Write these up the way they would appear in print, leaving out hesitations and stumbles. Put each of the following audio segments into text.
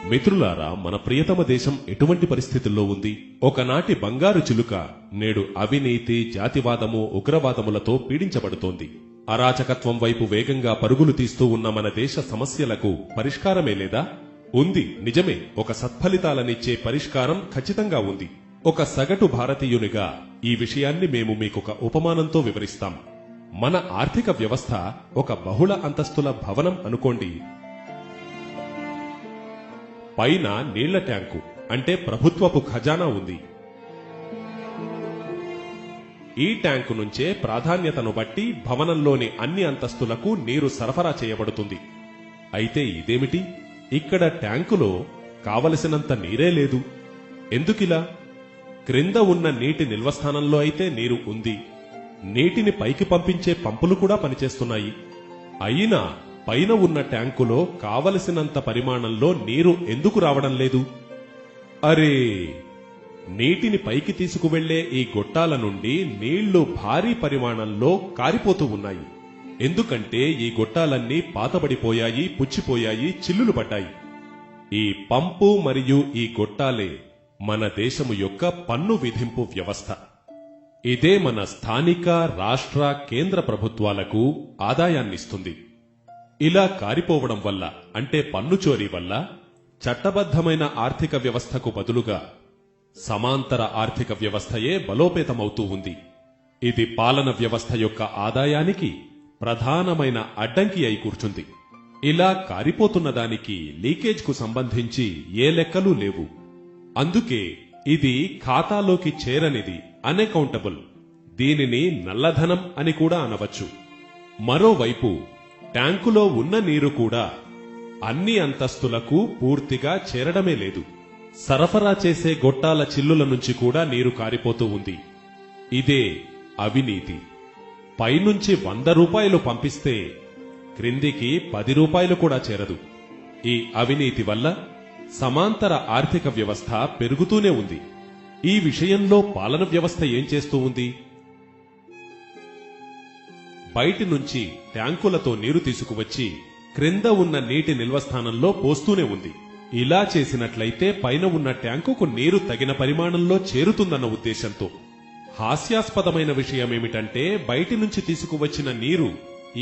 మిత్రులారా, మన ప్రియతమ దేశం ఎటువంటి పరిస్థితుల్లో ఉంది? ఒకనాటి బంగారు చిలుక నేడు అవినీతి, జాతివాదము, ఉగ్రవాదములతో పీడించబడుతోంది. అరాచకత్వం వైపు వేగంగా పరుగులు తీస్తూ ఉన్న మన దేశ సమస్యలకు పరిష్కారమే లేదా? ఉంది, నిజమే. ఒక సత్ఫలితాలనిచ్చే పరిష్కారం ఖచ్చితంగా ఉంది. ఒక సగటు భారతీయునిగా ఈ విషయాన్ని మేము మీకొక ఉపమానంతో వివరిస్తాం. మన ఆర్థిక వ్యవస్థ ఒక బహుళ అంతస్తుల భవనం అనుకోండి. పైన నీళ్ల ట్యాంకు అంటే ప్రభుత్వపు ఖజానా ఉంది. ఈ ట్యాంకు నుంచే ప్రాధాన్యతను బట్టి భవనంలోని అన్ని అంతస్తులకు నీరు సరఫరా చేయబడుతుంది. అయితే ఇదేమిటి? ఇక్కడ ట్యాంకులో కావలసినంత నీరే లేదు. ఎందుకిలా? క్రింద ఉన్న నీటి నిల్వస్థానంలో అయితే నీరు ఉంది. నీటిని పైకి పంపించే పంపులు కూడా పనిచేస్తున్నాయి. అయినా పైన ఉన్న ట్యాంకులో కావలసినంత పరిమాణంలో నీరు ఎందుకు రావడం లేదు? అరే, నీటిని పైకి తీసుకువెళ్లే ఈ గొట్టాల నుండి నీళ్లు భారీ పరిమాణంలో కారిపోతూ ఉన్నాయి. ఎందుకంటే ఈ గొట్టాలన్నీ పాతబడిపోయాయి, పుచ్చిపోయాయి, చిల్లులు పడ్డాయి. ఈ పంపు మరియు ఈ గొట్టాలే మన దేశము యొక్క పన్ను విధింపు వ్యవస్థ. ఇదే మన స్థానిక, రాష్ట్ర, కేంద్ర ప్రభుత్వాలకు ఆదాయాన్నిస్తుంది. ఇలా కారిపోవడం వల్ల, అంటే పన్ను చోరీ వల్ల, చట్టబద్ధమైన ఆర్థిక వ్యవస్థకు బదులుగా సమాంతర ఆర్థిక వ్యవస్థయే బలోపేతమవుతూ ఉంది. ఇది పాలన వ్యవస్థ యొక్క ఆదాయానికి ప్రధానమైన అడ్డంకి అయి కూర్చుంది. ఇలా కారిపోతున్న దానికి, లీకేజ్కు సంబంధించి ఏ లెక్కలూ లేవు. అందుకే ఇది ఖాతాలోకి చేరనిది, అన్అకౌంటబుల్. దీనిని నల్లధనం అని కూడా అనవచ్చు. మరోవైపు ట్యాంకులో ఉన్న నీరు కూడా అన్ని అంతస్తులకు పూర్తిగా చేరడమే లేదు. సరఫరా చేసే గొట్టాల చిల్లుల నుంచి కూడా నీరు కారిపోతూ ఉంది. ఇదే అవినీతి. పైనుంచి 100 రూపాయలు పంపిస్తే క్రిందికి 10 రూపాయలు కూడా చేరదు. ఈ అవినీతి వల్ల సమాంతర ఆర్థిక వ్యవస్థ పెరుగుతూనే ఉంది. ఈ విషయంలో పాలన వ్యవస్థ ఏం చేస్తూ ఉంది? బయటి నుంచి ట్యాంకులతో నీరు తీసుకువచ్చి క్రింద ఉన్న నీటి నిల్వస్థానంలో పోస్తూనే ఉంది. ఇలా చేసినట్లయితే పైన ఉన్న ట్యాంకుకు నీరు తగిన పరిమాణంలో చేరుతుందన్న ఉద్దేశంతో. హాస్యాస్పదమైన విషయమేమిటంటే బయటి నుంచి తీసుకువచ్చిన నీరు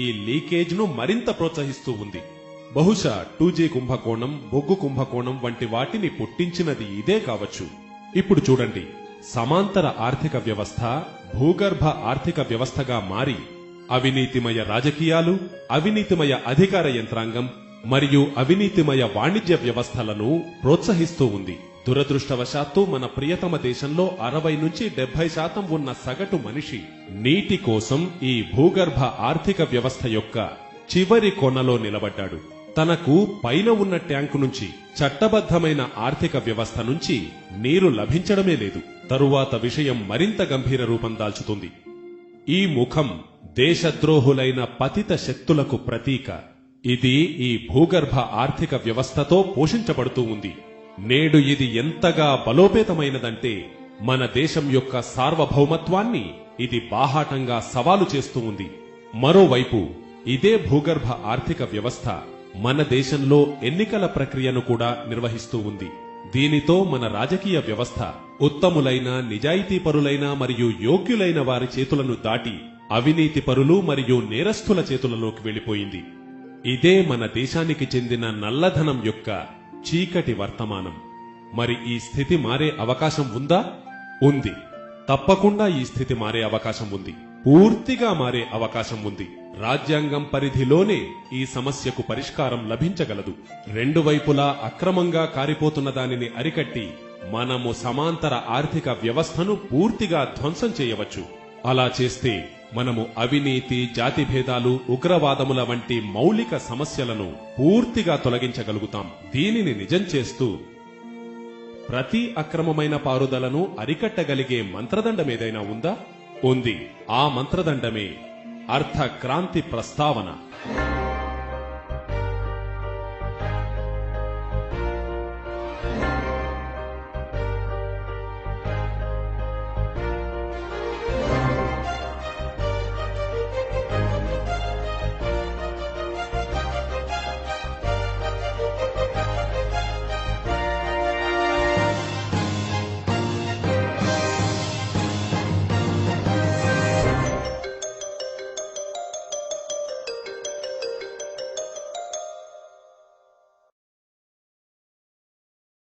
ఈ లీకేజ్ ను మరింత ప్రోత్సహిస్తూ ఉంది. బహుశా 2G కుంభకోణం, బొగ్గు కుంభకోణం వంటి వాటిని పుట్టించినది ఇదే కావచ్చు. ఇప్పుడు చూడండి, సమాంతర ఆర్థిక వ్యవస్థ భూగర్భ ఆర్థిక వ్యవస్థగా మారి అవినీతిమయ రాజకీయాలు, అవినీతిమయ అధికార యంత్రాంగం మరియు అవినీతిమయ వాణిజ్య వ్యవస్థలను ప్రోత్సహిస్తూ ఉంది. దురదృష్టవశాత్తు మన ప్రియతమ దేశంలో 60 నుంచి 70% ఉన్న సగటు మనిషి నీటి కోసం ఈ భూగర్భ ఆర్థిక వ్యవస్థ యొక్క చివరి కొనలో నిలబడ్డాడు. తనకు పైన ఉన్న ట్యాంకు నుంచి, చట్టబద్ధమైన ఆర్థిక వ్యవస్థ నుంచి నీరు లభించడమే లేదు. తరువాత విషయం మరింత గంభీర రూపం దాల్చుతుంది. ఈ ముఖం దేశద్రోహులైన పతిత శక్తులకు ప్రతీక. ఇది ఈ భూగర్భ ఆర్థిక వ్యవస్థతో పోషించబడుతూ ఉంది. నేడు ఇది ఎంతగా బలోపేతమైనదంటే మన దేశం యొక్క సార్వభౌమత్వాన్ని ఇది బాహాటంగా సవాలు చేస్తూ ఉంది. మరోవైపు ఇదే భూగర్భ ఆర్థిక వ్యవస్థ మన దేశంలో ఎన్నికల ప్రక్రియను కూడా నిర్వహిస్తూ ఉంది. దీనితో మన రాజకీయ వ్యవస్థ ఉత్తములైన, నిజాయితీపరులైన మరియు యోగ్యులైన వారి చేతులను దాటి అవినీతి పరులు మరియు నేరస్తుల చేతులలోకి వెళ్లిపోయింది. ఇదే మన దేశానికి చెందిన నల్లధనం యొక్క చీకటి వర్తమానం. మరి ఈ స్థితి మారే అవకాశం ఉందా? ఉంది. తప్పకుండా ఈ స్థితి మారే అవకాశం ఉంది. పూర్తిగా మారే అవకాశం ఉంది. రాజ్యాంగం పరిధిలోనే ఈ సమస్యకు పరిష్కారం లభించగలదు. రెండు వైపులా అక్రమంగా కారిపోతున్న దానిని అరికట్టి మనము సమాంతర ఆర్థిక వ్యవస్థను పూర్తిగా ధ్వంసం చేయవచ్చు. అలా చేస్తే మనము అవినీతి, జాతి భేదాలు, ఉగ్రవాదముల వంటి మౌలిక సమస్యలను పూర్తిగా తొలగించగలుగుతాం. దీనిని నిజం చేస్తూ ప్రతి అక్రమమైన పారుదలను అరికట్టగలిగే మంత్రదండమేదైనా ఉందా? ఉంది. ఆ మంత్రదండమే అర్థ క్రాంతి ప్రస్తావన.